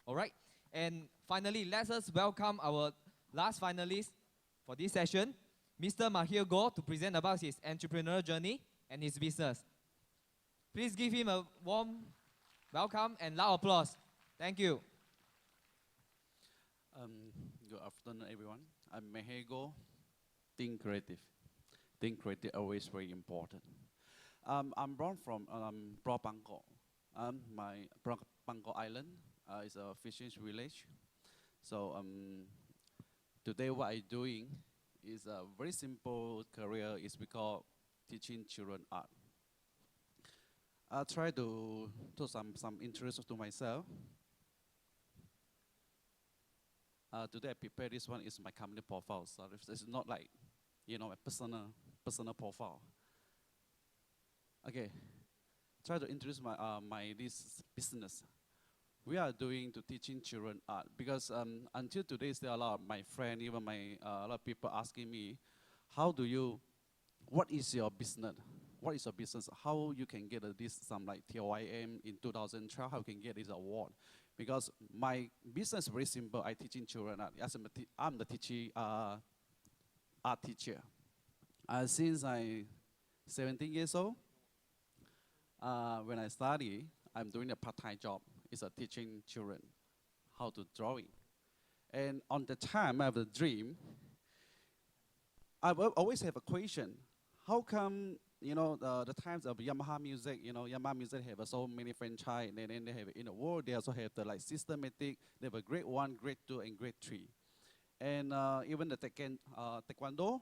All right. And finally, let us welcome our last finalist for this session, Mr. Mahair GOH, to present about his entrepreneurial journey and his business. Please give him a warm welcome and loud applause. Thank you. Good afternoon, everyone. I'm Mahair GOH. Think creative. Think creative always very important. I'm born from Bangkok. My Bangkok Island is a fishing village. So today what I'm doing is a very simple career. It's because teaching children art. I try to some interest to myself. Today I prepared this one is my company profile. So it's not like, you know, a personal profile. Okay, try to introduce my this business. We are doing to teaching children art because until today, there are a lot of my friends, even a lot of people asking me, what is your business? What is your business? How you can get this some like TYM in 2012? How you can get this award? Because my business is very simple. I teaching children art. I'm the art teacher. Since I'm 17 years old, when I study, I'm doing a part-time job. It's a teaching children how to drawing. And on the time I have a dream, I will always have a question. How come, you know, the times of Yamaha music, you know, Yamaha music have so many franchise, and then they have in the world, they also have the like systematic, they have a grade 1, grade 2, and grade 3. And even the taekwondo,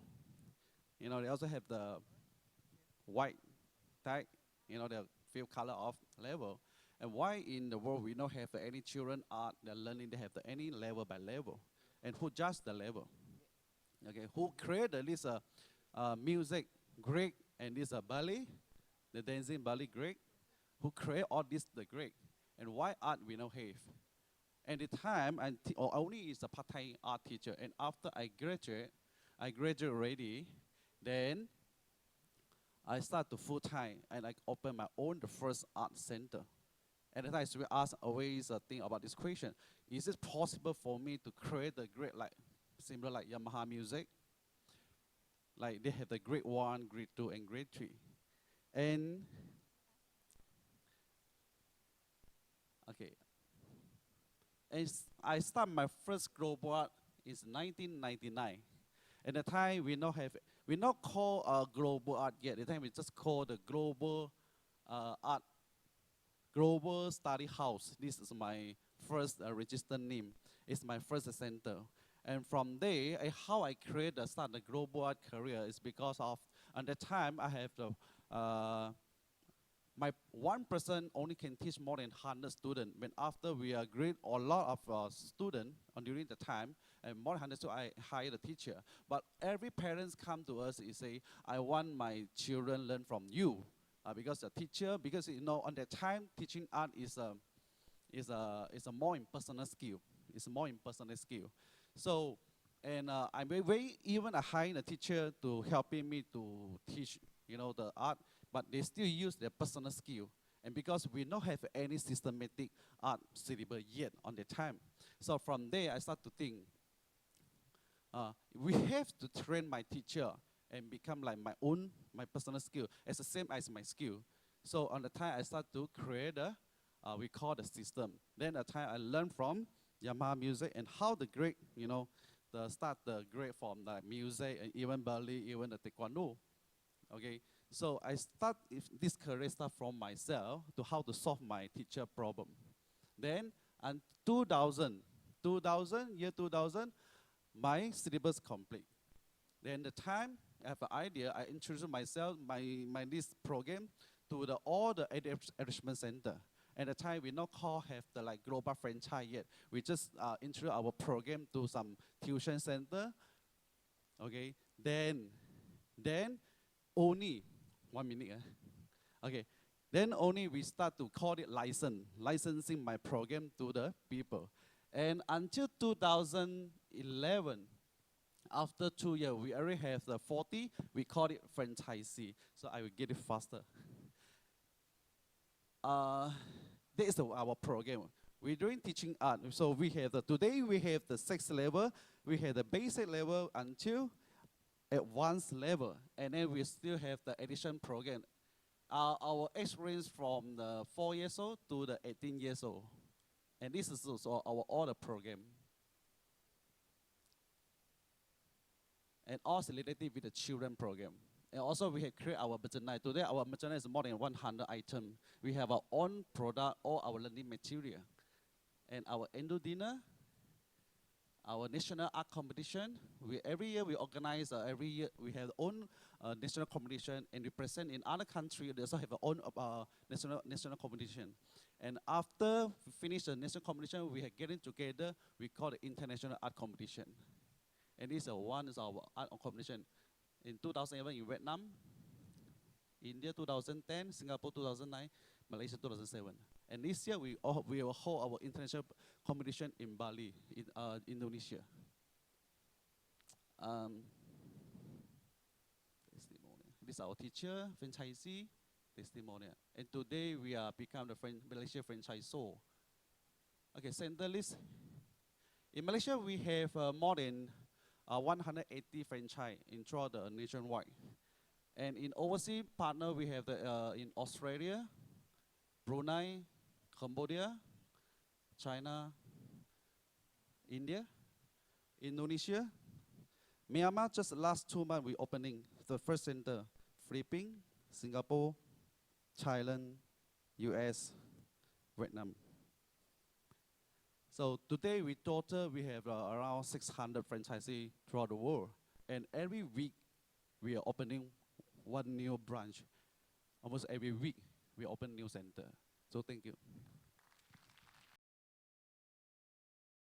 you know, they also have the white tag, you know, the few color of level. And why in the world we don't have any children art, they're learning, they have any level by level? And who judge the level? Okay, who created this music grade and this ballet, the dancing ballet grade? Who create all this the grade? And why art we don't have? And the time only is a part-time art teacher. And after I graduate already, then I start to full-time and I open my own the first art center. And then I always think about this question: is it possible for me to create a grade like similar like Yamaha music? Like they have the grade 1, grade 2, and grade 3. And okay, and I start my first global art is 1999. At the time we not call global art yet. At the time we just call the global art. Global Study House. This is my first registered name. It's my first center. And from there, how I start the global art career is because of, at the time, I have the, my one person only can teach more than 100 students. When after we agreed a lot of students during the time, and more than 100 students, I hired a teacher. But every parents come to us and say, I want my children learn from you. Because the teacher, because you know, on that time, teaching art is a more impersonal skill. It's more impersonal skill. So, and I'm even hiring a teacher to helping me to teach, you know, the art, but they still use their personal skill. And because we don't have any systematic art syllabus yet on the time, so from there I start to think, we have to train my teacher and become like my personal skill. It's the same as my skill. So on the time I start to create we call the system. Then the time I learn from Yamaha music and how the grade, you know, start the grade from the music and even ballet, even the taekwondo. Okay, so I start this career start from myself to how to solve my teacher problem. Then in 2000, year 2000, my syllabus complete. Then the time I have an idea, I introduce myself, my this program to all the enrichment center. At the time, we not have the like global franchise yet. We just introduce our program to some tuition center. Okay, then only 1 minute. Okay, then only we start to call it licensing my program to the people. And until 2011, after 2 years, we already have the 40, we call it franchisee. So I will get it faster. This is our program. We're doing teaching art. So we have today we have the 6th level, we have the basic level until advanced level, and then we still have the addition program. Our experience from the 4 years old to the 18 years old, and this is also our order program. And also related with the children program. And also we have created our merchandise. Today our merchandise is more than 100 items. We have our own product, all our learning material. And our endo dinner, our national art competition. Every year we organize, every year we have our own national competition, and we present in other countries. They also have our own national competition. And after we finish the national competition, we are getting together, we call it international art competition. And this one is our art competition. In 2011 in Vietnam, India 2010, Singapore 2009, Malaysia 2007. And this year we will hold our international competition in Bali, in Indonesia. This is our teacher, franchisee, testimonial. And today we are become the Malaysia franchisor. Okay, center list. In Malaysia we have more than 180 franchise throughout the nationwide. And in overseas partner we have in Australia, Brunei, Cambodia, China, India, Indonesia, Myanmar. Just the last 2 months we opening the first center, Philippines, Singapore, Thailand, US, Vietnam. So today we have around 600 franchisees throughout the world, and every week we are opening one new branch. Almost every week we open new center. So thank you.